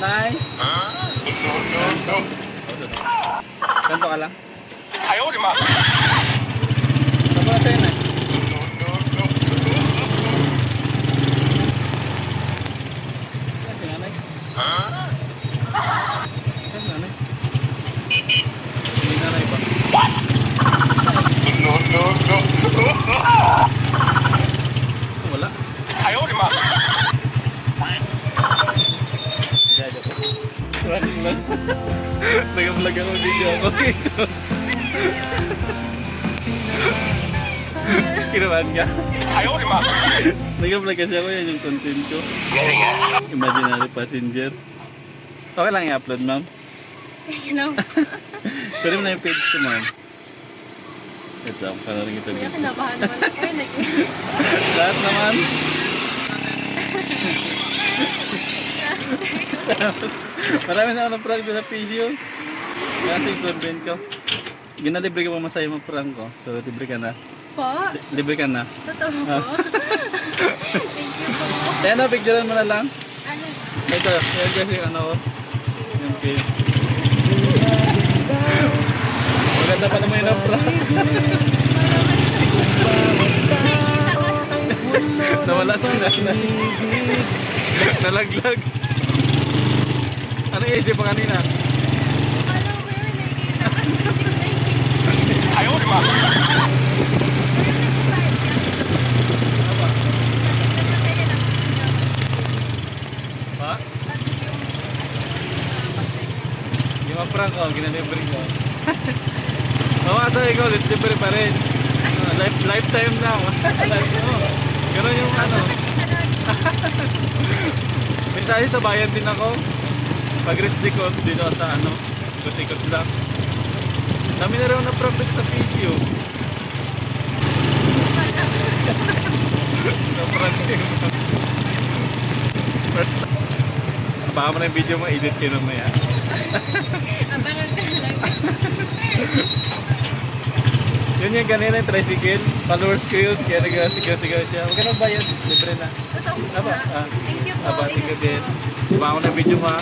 Nanay? Kanto ka lang? Ayaw, di ma. Saan ba sa'yo na? Saan si nanay? Saan nanay? Hindi nanay ba? Wala. Ayaw, di ma. Dada po. Running lang. Nag-vlog ako video ako ito. Kinabahan ka? Ayaw, di ma. Nag-vlog kasi ako, yan yung content ko. Imaginary passenger. Okay lang i-upload, ma'am? Sige lang. Pwede mo na yung page ko, ma'am. Ito, panarin kita Kuya, video. kinabahan naman ako. Ay, Lahat naman. Marami na ako ng prank doon sa PCO. Kasi yung content ko. Ginalibre ko pa masaya mo prank ko. So, libre ka na. Po? Libre ka na. Totoo po? Thank you po. Ayan na, picturean mo na lang. Ano? Ito, yan kasi yung ano ko. Yung pin. Maganda pa naman yung prank. Nawala si nanay. Nalaglag. Ano isip mo kanina? Alam mo yun, Ayaw, di ma. Ha? Yung mga prank ko, ginalibre ko. Mamasa ikaw, libre pa rin. Lifetime na. Ganun yung ano. Minsan sa bayan din ako. Pag-resdicot dito sa ano. Kusikot lang. Dami na rin na profit sa PCO. So, pranks yun. First time. Baka mo na yung video mo, edit kayo naman yan. Abangan ka na lang. Yun yung kanina yung tricycle. Followers ko yun. Kaya nag-sigaw-sigaw siya. Huwag ka na bayad. Libre na. Totoo po Aba, na. Thank you po. Aba, Ingat tingnan po. din. Baka mo na yung video mo ha.